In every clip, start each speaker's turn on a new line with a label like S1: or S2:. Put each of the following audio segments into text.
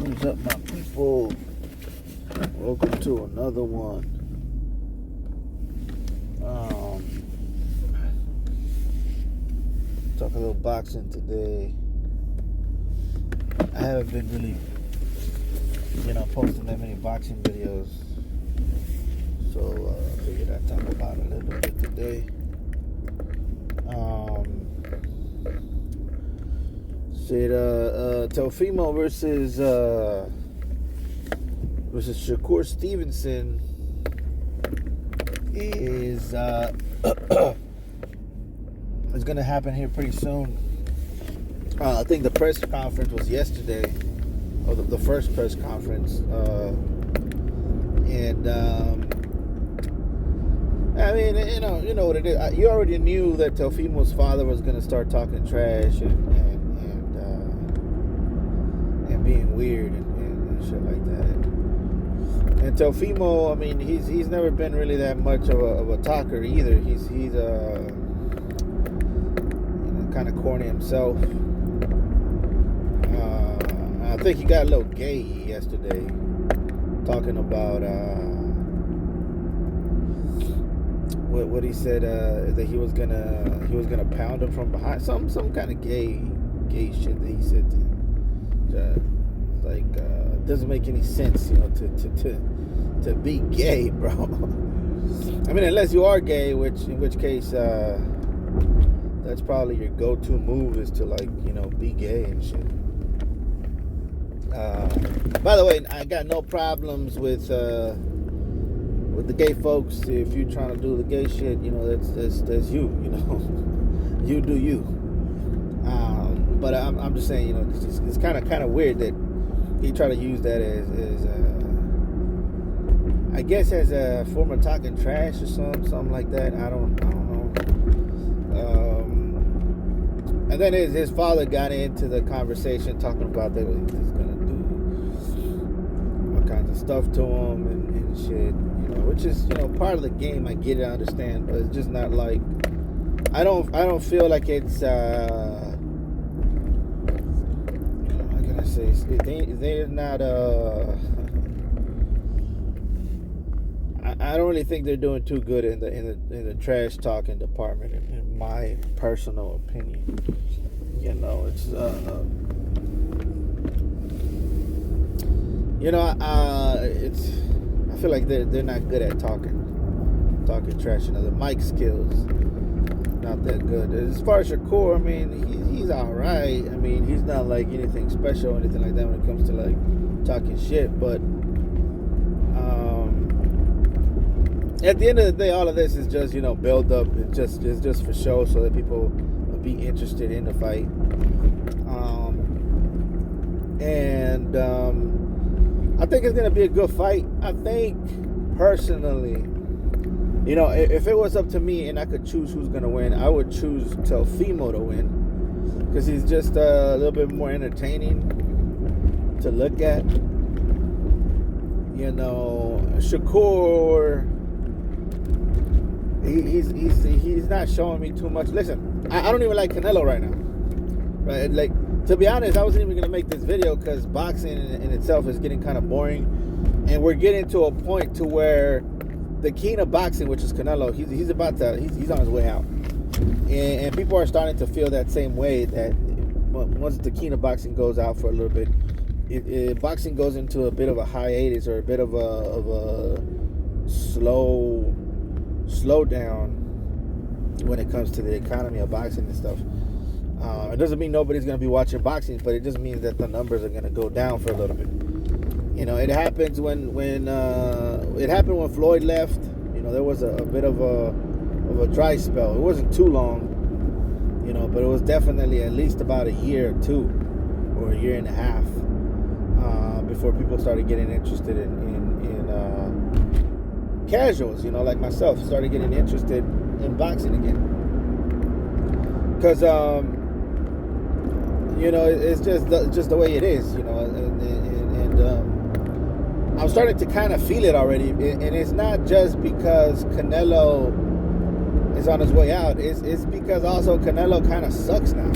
S1: What's up, my people? Welcome to another one. Talk a little boxing today. I haven't been really, posting that many boxing videos. So I figured I'd talk about it a little bit today. Teofimo versus Shakur Stevenson is is going to happen here pretty soon. I think the press conference was yesterday, or the first press conference, and I mean, you know what it is. You already knew that Teofimo's father was going to start talking trash and being weird and shit like that. And Teofimo, I mean, he's never been really that much of a talker either. He's kind of corny himself. I think he got a little gay yesterday, talking about what he said, that he was gonna pound him from behind, some kind of gay shit that he said to him. Doesn't make any sense, to be gay, bro. I mean, unless you are gay, in which case that's probably your go-to move, is to be gay and shit. By the way, I got no problems with the gay folks. If you're trying to do the gay shit, that's you. You do you. But I'm just saying, it's kind of weird that he tried to use that as I guess as a form of talking trash or something like that. I don't know. And then his father got into the conversation, talking about that he's gonna do all kinds of stuff to him and shit, which is part of the game. I get it, I understand, but it's just not like, I don't feel like it's how can I say, they're not I don't really think they're doing too good in the trash talking department, in my personal opinion. It's it's, I feel like they're not good at talking trash. The mic skills not that good. As far as Shakur, I mean, he's all right. I mean, he's not like anything special or anything like that when it comes to talking shit, but at the end of the day, all of this is just, build up. It's just for show, so that people will be interested in the fight. I think it's going to be a good fight. I think, personally, if it was up to me and I could choose who's going to win, I would choose Teofimo to win, because he's just a little bit more entertaining to look at. Shakur, he's not showing me too much. Listen, I don't even like Canelo right now, right? To be honest, I wasn't even gonna make this video because boxing in itself is getting kind of boring, and we're getting to a point to where the king of boxing, which is Canelo, he's on his way out, and people are starting to feel that same way, that once the king of boxing goes out for a little bit, boxing goes into a bit of a hiatus, or a bit of a slow down when it comes to the economy of boxing and stuff. It doesn't mean nobody's going to be watching boxing, but it just means that the numbers are going to go down for a little bit. It happens when it happened when Floyd left. There was a bit of a dry spell. It wasn't too long, but it was definitely at least about a year or two, or a year and a half, before people started getting interested in casuals, like myself, started getting interested in boxing again. Because it's just the way it is, and I'm starting to kind of feel it already, and it's not just because Canelo is on his way out. It's because also Canelo kind of sucks now.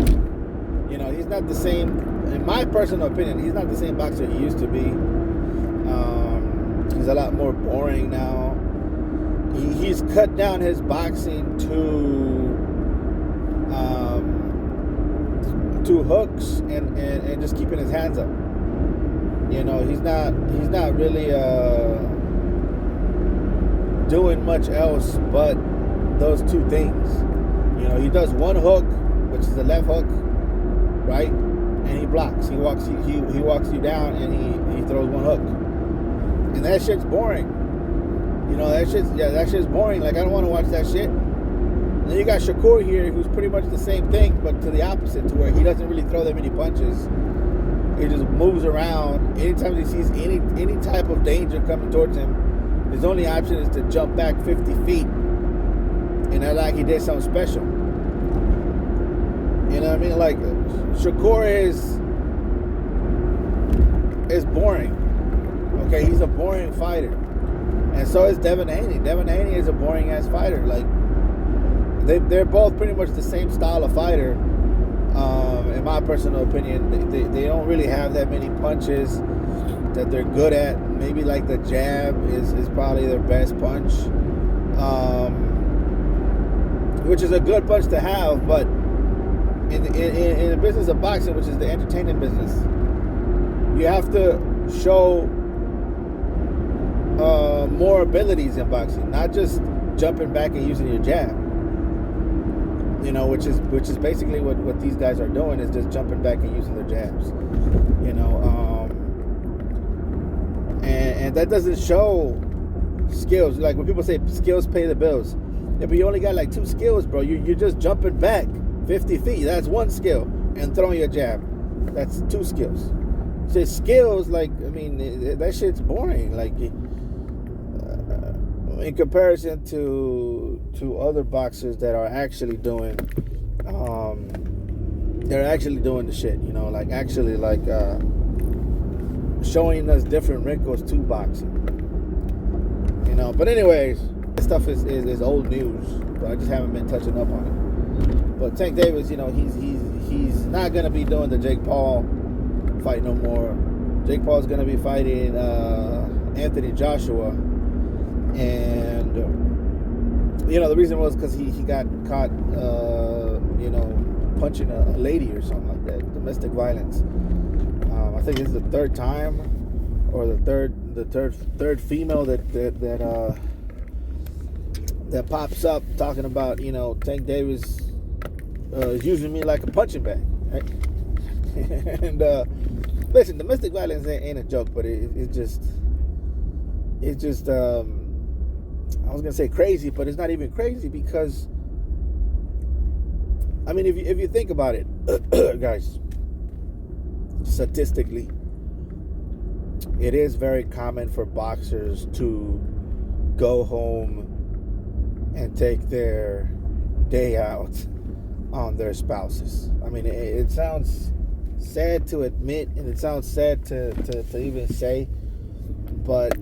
S1: He's not the same in my personal opinion, he's not the same boxer he used to be. He's a lot more boring now. He's cut down his boxing to hooks and just keeping his hands up. You know, he's not really doing much else but those two things. You know, he does one hook, which is the left hook, right? And he blocks. He walks you down, and he throws one hook. And that shit's boring. You know, that shit's boring. Like, I don't want to watch that shit. And then you got Shakur here, who's pretty much the same thing, but to the opposite, to where he doesn't really throw that many punches. He just moves around. Anytime he sees any type of danger coming towards him, his only option is to jump back 50 feet and act like he did something special. You know what I mean? Like, Shakur is boring. Okay, he's a boring fighter. And so is Devin Haney. Devin Haney is a boring ass fighter. Like, they're both pretty much the same style of fighter. In my personal opinion, they don't really have that many punches that they're good at. Maybe like the jab is probably their best punch, which is a good punch to have. But in the business of boxing, which is the entertainment business, you have to show more abilities in boxing, not just jumping back and using your jab. You know, which is basically what these guys are doing, is just jumping back and using their jabs. You know, and that doesn't show skills. Like when people say skills pay the bills, yeah, but you only got like 2 skills, bro. You're just jumping back 50 feet. That's 1 skill, and throwing your jab. That's 2 skills. So skills, like, I mean, that shit's boring. Like, in comparison to other boxers that are actually doing, they're actually doing the shit, you know, like actually like showing us different wrinkles to boxing, you know. But anyways, this stuff is old news, but I just haven't been touching up on it. But Tank Davis, you know, he's not gonna be doing the Jake Paul fight no more. Jake Paul's gonna be fighting Anthony Joshua. And you know, the reason was because he got caught you know, punching a lady or something like that, domestic violence. I think this is the 3rd time, or the third female that pops up talking about, you know, Tank Davis is using me like a punching bag, right? And listen, domestic violence ain't a joke, but it's just I was gonna say crazy, but it's not even crazy, because I mean, if you think about it, guys, statistically, it is very common for boxers to go home and take their day out on their spouses. I mean, it sounds sad to admit, and it sounds sad to even say, but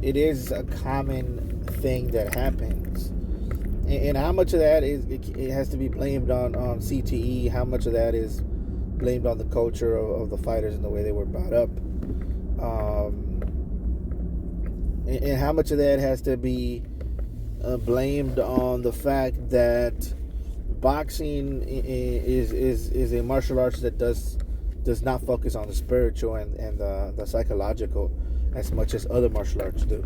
S1: it is a common thing that happens. And how much of that is it has to be blamed on CTE? How much of that is blamed on the culture of the fighters and the way they were brought up? And how much of that has to be blamed on the fact that boxing is a martial arts that does not focus on the spiritual and the psychological as much as other martial arts do?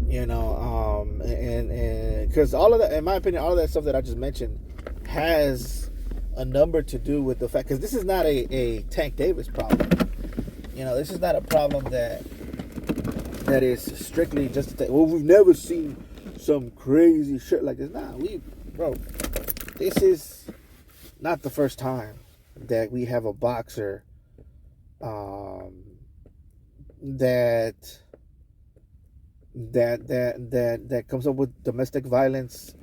S1: You know, and because all of that, in my opinion, all of that stuff that I just mentioned has a number to do with the fact, because this is not a Tank Davis problem. You know, this is not a problem that is strictly just well, we've never seen some crazy shit like this. Nah, bro, this is not the first time that we have a boxer that comes up with domestic violence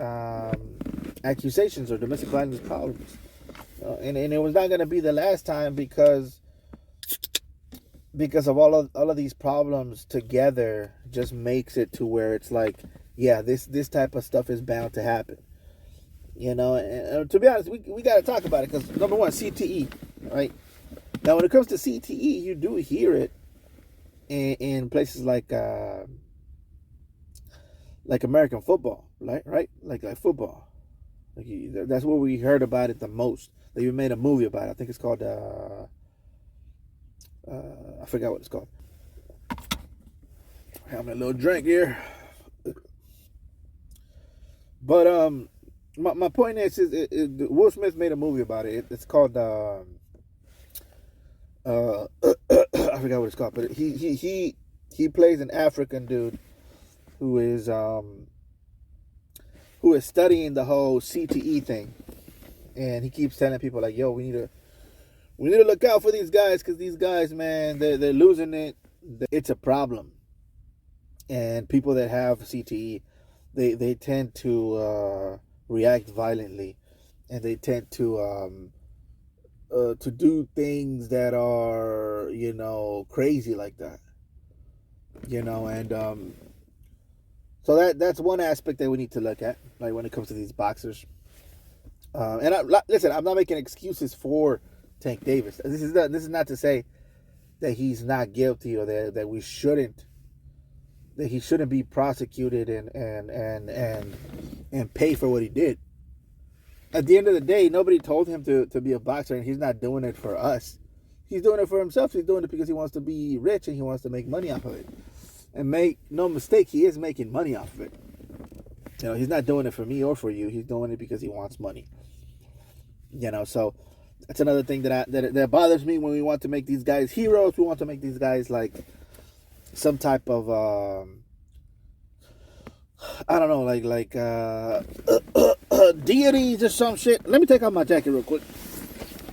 S1: accusations or domestic violence problems, and it was not going to be the last time, because of all of these problems together just makes it to where it's like, yeah, this type of stuff is bound to happen. You know, and to be honest, we got to talk about it, because number one, CTE, right? Now, when it comes to CTE, you do hear it in places like American football, right? Right, like football. That's where we heard about it the most. They even made a movie about it. I think it's called I forgot what it's called. Having a little drink here, but my point is Will Smith made a movie about it. It's called I forgot what it's called, but he plays an African dude who is studying the whole CTE thing, and he keeps telling people like, "Yo, we need to look out for these guys because these guys, man, they're losing it. It's a problem." And people that have CTE, they tend to react violently, and they tend to do things that are, crazy like that, and so that's one aspect that we need to look at, like when it comes to these boxers. Listen, I'm not making excuses for Tank Davis. This is not to say that he's not guilty or that he shouldn't be prosecuted and pay for what he did. At the end of the day, nobody told him to be a boxer, and he's not doing it for us. He's doing it for himself. He's doing it because he wants to be rich and he wants to make money off of it. And make no mistake, he is making money off of it. He's not doing it for me or for you. He's doing it because he wants money. So that's another thing that bothers me when we want to make these guys heroes. We want to make these guys like some type of I don't know, like deities or some shit. Let me take off my jacket real quick.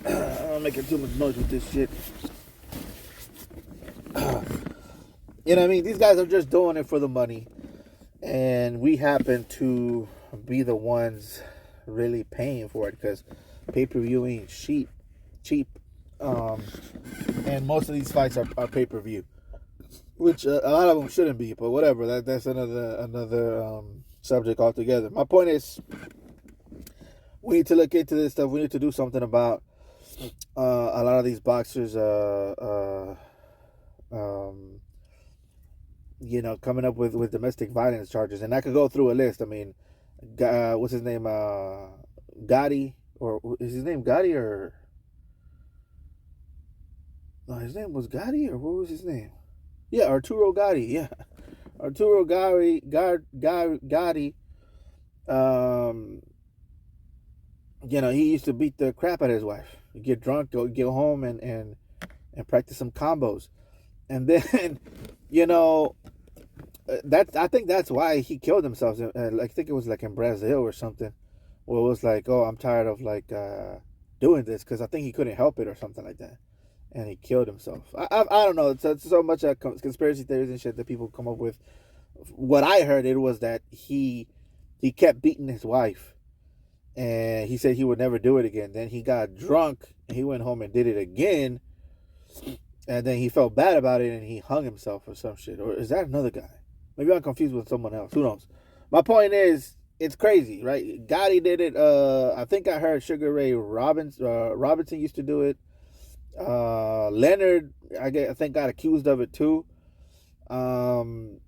S1: I'm making too much noise with this shit. You know what I mean? These guys are just doing it for the money, and we happen to be the ones really paying for it because pay-per-view ain't cheap. And most of these fights are pay-per-view, which a lot of them shouldn't be, but whatever. That's another subject altogether. My point is, we need to look into this stuff. We need to do something about a lot of these boxers coming up with domestic violence charges. And I could go through a list. I mean, what's his name? Gotti, or is his name Gotti, or no, his name was Gotti, or what was his name? Yeah, Arturo Gotti. Yeah, Arturo Gotti. He used to beat the crap out of his wife. He'd get drunk, go home, and practice some combos, and then I think that's why he killed himself. I think it was like in Brazil or something, where it was like, oh, I'm tired of doing this, because I think he couldn't help it or something like that, and he killed himself. I don't know. It's so much conspiracy theories and shit that people come up with. What I heard, it was that he kept beating his wife, and he said he would never do it again. Then he got drunk and he went home and did it again, and then he felt bad about it and he hung himself or some shit. Or is that another guy? Maybe I'm confused with someone else. Who knows? My point is, it's crazy, right? Gotti did it. I think I heard Sugar Ray Robinson used to do it. Leonard, I think, got accused of it too. Rocky,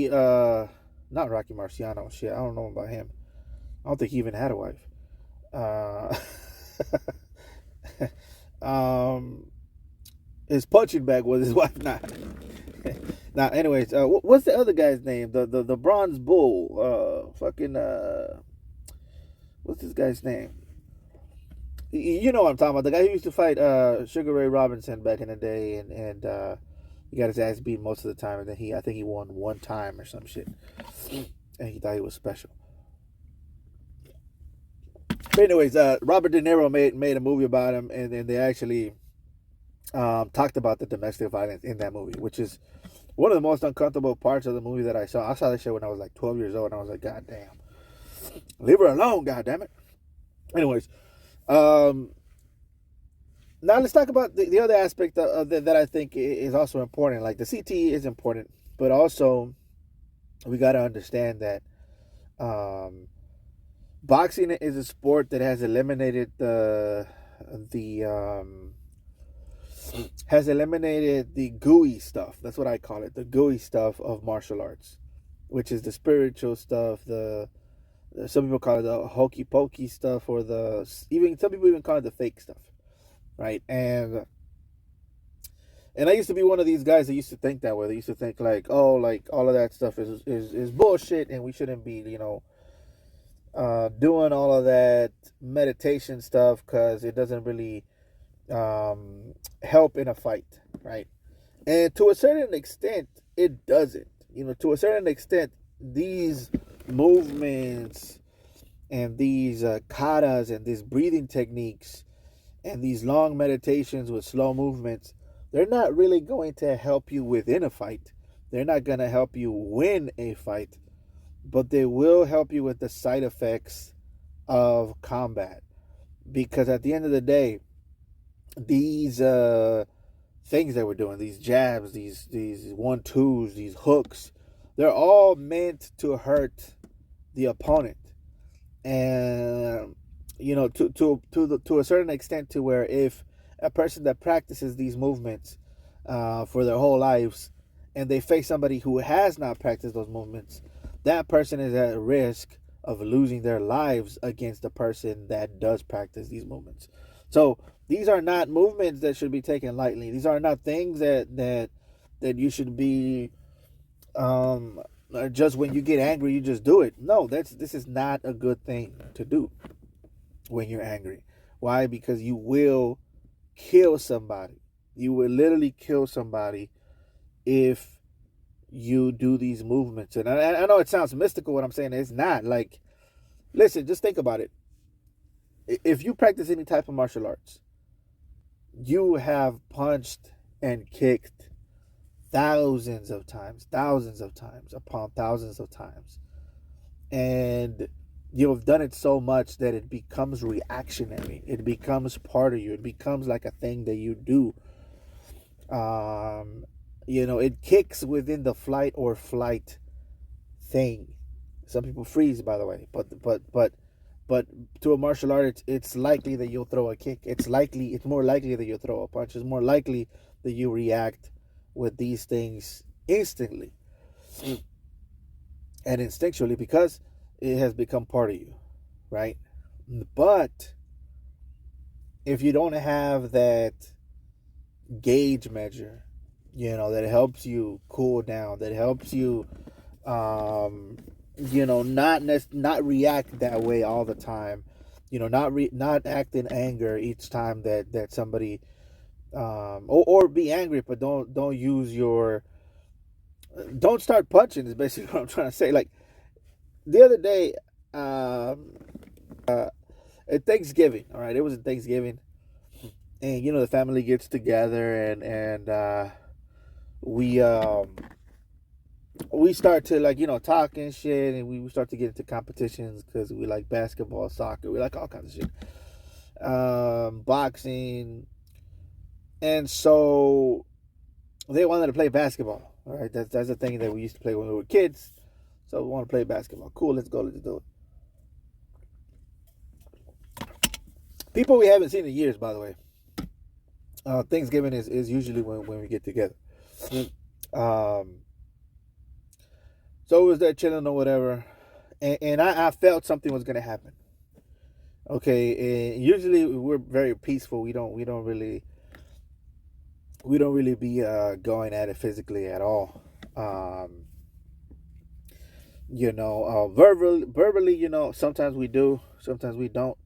S1: not Rocky Marciano. Shit, I don't know about him. I don't think he even had a wife. His punching bag was his wife. Now, anyways, what's the other guy's name? The Bronze Bull. What's this guy's name? You know what I'm talking about. The guy who used to fight Sugar Ray Robinson back in the day, and he got his ass beat most of the time, and then I think he won one time or some shit, and he thought he was special. But anyways, Robert De Niro made a movie about him, and then they actually talked about the domestic violence in that movie, which is one of the most uncomfortable parts of the movie that I saw. I saw that shit when I was like 12 years old, and I was like, God damn. Leave her alone, God damn it. Anyways, now let's talk about the other aspect that I think is also important. Like, the CTE is important, but also we got to understand that boxing is a sport that has eliminated the the has eliminated the gooey stuff. That's what I call it, the gooey stuff of martial arts, which is the spiritual stuff. Some people call it the hokey pokey stuff, or even some people even call it the fake stuff, right? And I used to be one of these guys that used to think that way. They used to think like, oh, like all of that stuff is bullshit, and we shouldn't be, doing all of that meditation stuff because it doesn't really help in a fight, right? And to a certain extent, it doesn't. To a certain extent, these movements and these katas and these breathing techniques and these long meditations with slow movements, they're not really going to help you within a fight. They're not going to help you win a fight, but they will help you with the side effects of combat. Because at the end of the day, these things that we're doing, these jabs, these 1-2s, these hooks, they're all meant to hurt the opponent. And to a certain extent, to where if a person that practices these movements for their whole lives and they face somebody who has not practiced those movements, that person is at risk of losing their lives against the person that does practice these movements. So these are not movements that should be taken lightly. These are not things that you should be just when you get angry you just do it. No, this is not a good thing to do when you're angry. Why? Because you will kill somebody. You will literally kill somebody if you do these movements. And I know it sounds mystical what I'm saying. It's not. Like, listen, just think about it. If you practice any type of martial arts, you have punched and kicked thousands of times upon thousands of times. And you've done it so much that it becomes reactionary. It becomes part of you. It becomes like a thing that you do. It kicks within the flight or flight thing. Some people freeze, by the way, but to a martial art, it's likely that you'll throw a kick. It's more likely that you'll throw a punch. It's more likely that you react with these things instantly and instinctually, because it has become part of you, right? But if you don't have that gauge measure, that helps you cool down, that helps you, not react that way all the time, not act in anger each time that somebody, or be angry, but don't use don't start punching is basically what I'm trying to say. Like the other day, at Thanksgiving, all right, it was at Thanksgiving, and the family gets together, and we start to talk and shit, and we start to get into competitions because we like basketball, soccer, we like all kinds of shit, boxing, and so they wanted to play basketball. All right, that's the thing that we used to play when we were kids. So we want to play basketball. Cool, let's go, let's do it. People we haven't seen in years, by the way. Thanksgiving is usually when we get together. So it was there chilling or whatever, and I felt something was gonna happen. Okay, and usually we're very peaceful. We don't really be going at it physically at all. Verbally, sometimes we do, sometimes we don't.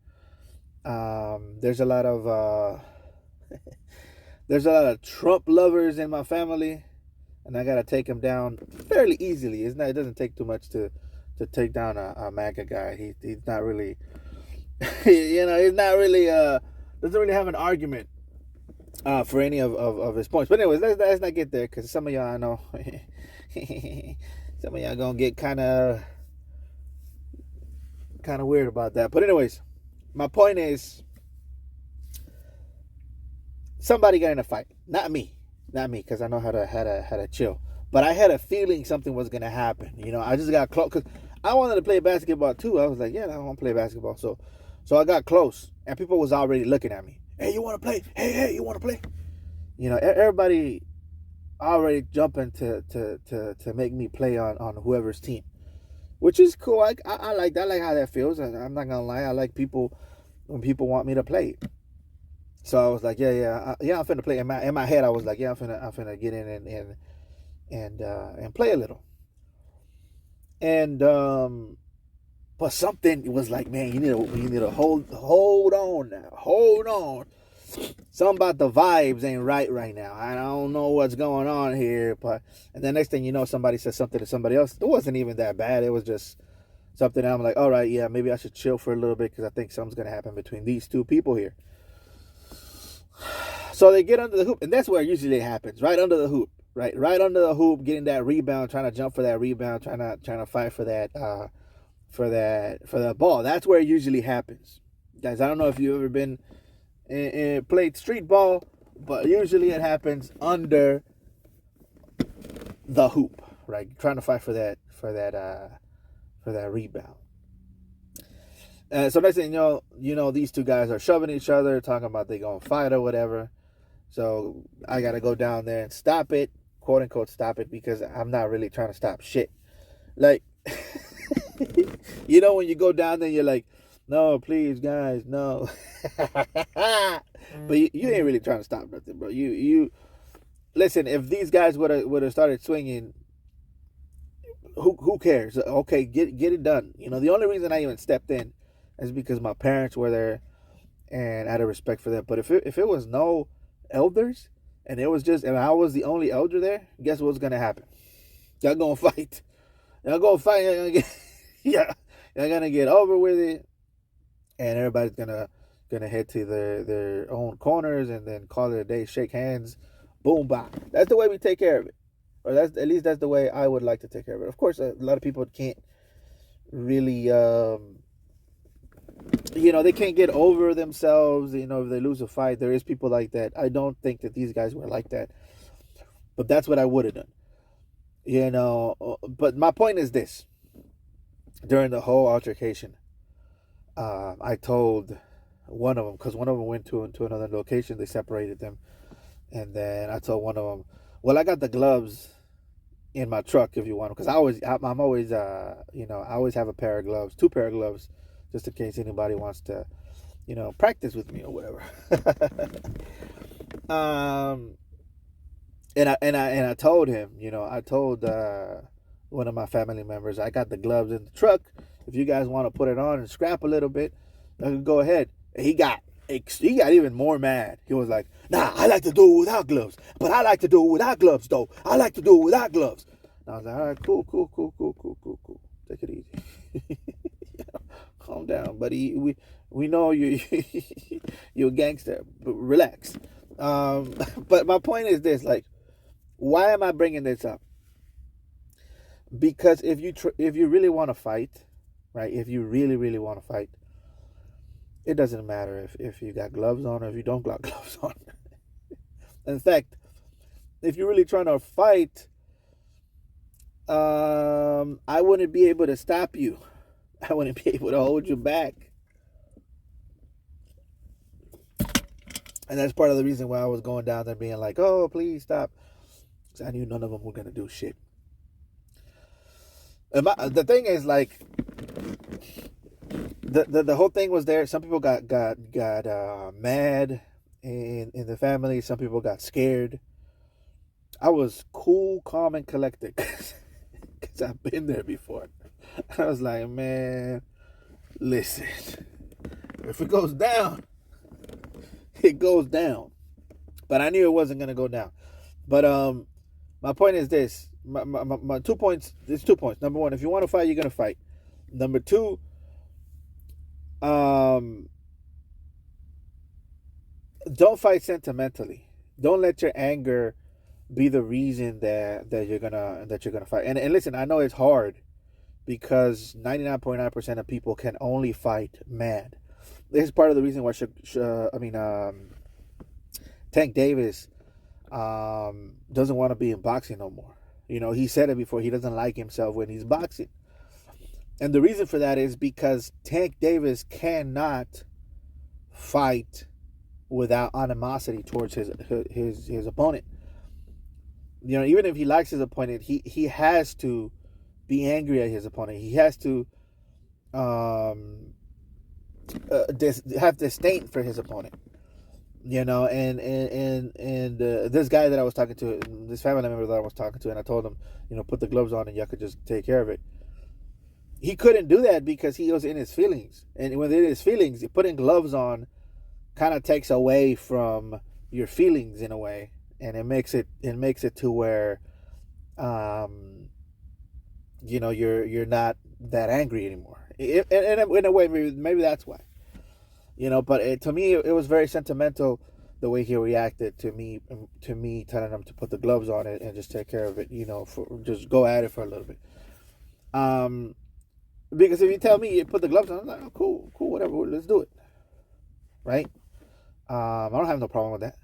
S1: There's a lot of Trump lovers in my family, and I gotta take them down fairly easily. It doesn't take too much to take down a MAGA guy. He's not really, he's not really doesn't really have an argument for any of his points. But anyways, let's not get there, because some of y'all, I know, some of y'all gonna get kind of weird about that. But anyways, my point is, somebody got in a fight. Not me, because I know how to chill. But I had a feeling something was gonna happen. I just got close because I wanted to play basketball too. I was like, yeah, I want to play basketball. So So I got close, and people was already looking at me. Hey, you want to play? Hey, you want to play? You know, everybody already jumping to make me play on whoever's team, which is cool. I like that. I like how that feels. And I'm not gonna lie. I like people when people want me to play. So I was like, yeah, I'm finna play. In my head, I was like, yeah, I'm finna get in and play a little. And but something was like, man, you need to hold on now, hold on. Something about the vibes ain't right now. I don't know what's going on here, but and the next thing you know, somebody said something to somebody else. It wasn't even that bad. It was just something I'm like, all right, yeah, maybe I should chill for a little bit because I think something's gonna happen between these two people here. So they get under the hoop, and that's where usually it happens, right under the hoop, right under the hoop, getting that rebound, trying to jump for that rebound, trying to fight for that ball. That's where it usually happens, guys. I don't know if you've ever been played street ball, but usually it happens under the hoop, right? Trying to fight for that rebound. So next thing you know, these two guys are shoving each other, talking about they gonna fight or whatever. So I gotta go down there and stop it, quote unquote, stop it, because I'm not really trying to stop shit. Like, you know, when you go down there, you're like, no, please, guys, no. But you ain't really trying to stop nothing, bro. You listen. If these guys would have started swinging, who cares? Okay, get it done. You know, the only reason I even stepped in is because my parents were there, and out of respect for them. But if it was no elders, and it was just, and I was the only elder there, guess what's gonna happen? Y'all gonna fight. Y'all gonna fight. Y'all gonna get, yeah, y'all gonna get over with it, and everybody's gonna head to their own corners and then call it a day, shake hands, boom, bye. That's the way we take care of it, or that's the way I would like to take care of it. Of course, a lot of people can't really, they can't get over themselves. You know, if they lose a fight, there is people like that. I don't think that these guys were like that, but that's what I would have done. You know, but my point is this: during the whole altercation, I told one of them, because one of them went to another location. They separated them, and then I told one of them, "Well, I got the gloves in my truck if you want them, because I'm always I always have a pair of gloves, 2 pair of gloves, just in case anybody wants to, practice with me or whatever." And I told him, I told one of my family members, I got the gloves in the truck. If you guys want to put it on and scrap a little bit, go ahead. And he got even more mad. He was like, "Nah, I like to do it without gloves, but I like to do it without gloves, though. I like to do it without gloves." And I was like, "All right, cool. Take it easy. Calm down, buddy. We know you're a gangster, but relax." But my point is this: like, why am I bringing this up? Because if you really want to fight, right? If you really want to fight, it doesn't matter if you got gloves on or if you don't got gloves on. In fact, if you're really trying to fight, I wouldn't be able to stop you. I wouldn't be able to hold you back. And that's part of the reason why I was going down there being like, "Oh, please stop." Because I knew none of them were going to do shit. And the thing is, like, the whole thing was there. Some people got mad in the family. Some people got scared. I was cool, calm, and collected because I've been there before. I was like, man, listen, if it goes down, it goes down. But I knew it wasn't going to go down. But my point is this. My 2 points, there's 2 points. Number one, if you want to fight, you're going to fight. Number two, don't fight sentimentally. Don't let your anger be the reason that you're gonna fight. And listen, I know it's hard because 99.9% of people can only fight mad. This is part of the reason why Tank Davis doesn't want to be in boxing no more. He said it before. He doesn't like himself when he's boxing. And the reason for that is because Tank Davis cannot fight without animosity towards his opponent. You know, even if he likes his opponent, he has to be angry at his opponent. He has to have disdain for his opponent. You know, and this guy that I was talking to, this family member that I was talking to, and I told him, you know, put the gloves on and y'all could just take care of it. He couldn't do that because he was in his feelings, and when in his feelings, putting gloves on kind of takes away from your feelings in a way, and it makes it to where, you know, you're not that angry anymore. And in a way, maybe that's why. You know, but to me, it was very sentimental the way he reacted to me telling him to put the gloves on it and just take care of it. You know, just go at it for a little bit. Because if you tell me you put the gloves on, I'm like, oh, cool, whatever, let's do it, right? I don't have no problem with that,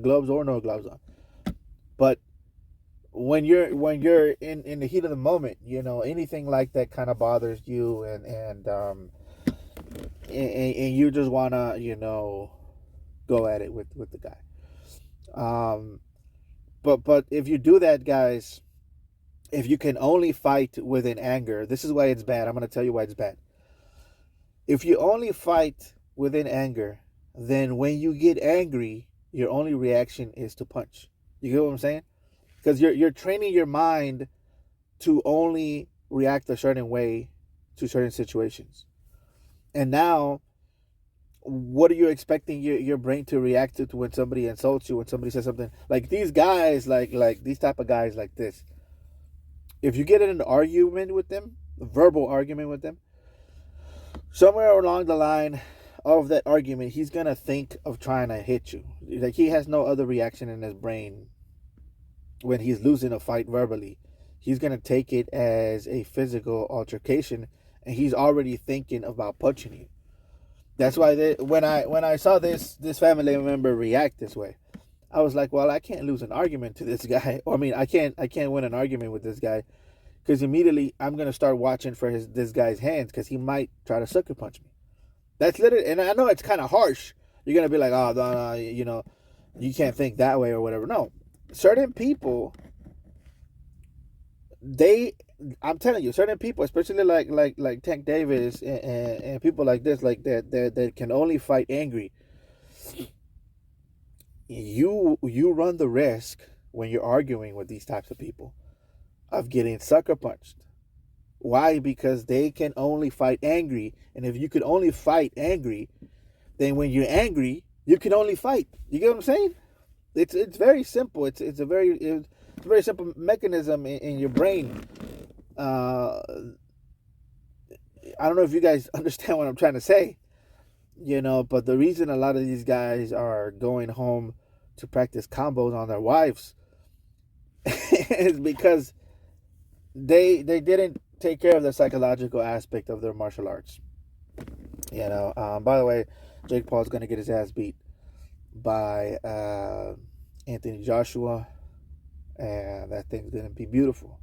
S1: gloves or no gloves on. But when you're in the heat of the moment, you know, anything like that kind of bothers you, and you just wanna, you know, go at it with the guy. But if you do that, guys, if you can only fight within anger, this is why it's bad. I'm gonna tell you why it's bad. If you only fight within anger, then when you get angry, your only reaction is to punch. You get what I'm saying? Because you're training your mind to only react a certain way to certain situations. And now, what are you expecting your brain to react to when somebody insults you, when somebody says something? Like these guys, like these type of guys like this, if you get in an argument with them, a verbal argument with them, somewhere along the line of that argument, he's going to think of trying to hit you. Like, he has no other reaction in his brain when he's losing a fight verbally. He's going to take it as a physical altercation, and he's already thinking about punching you. That's why when I saw this family member react this way, I was like, well, I can't lose an argument to this guy. Or, I mean, I can't win an argument with this guy, because immediately I'm going to start watching for this guy's hands, because he might try to sucker punch me. That's literally, and I know it's kind of harsh. You're going to be like, oh, no, you know, you can't think that way or whatever. No, certain people, I'm telling you, certain people, especially like Tank Davis and people like this, like that can only fight angry. You run the risk when you're arguing with these types of people of getting sucker punched. Why? Because they can only fight angry, and if you could only fight angry, then when you're angry, you can only fight. You get what I'm saying? It's very simple. It's a very simple mechanism in your brain. I don't know if you guys understand what I'm trying to say, you know, but the reason a lot of these guys are going home to practice combos on their wives is because they didn't take care of the psychological aspect of their martial arts. You know, by the way, Jake Paul's going to get his ass beat by Anthony Joshua, and that thing's going to be beautiful.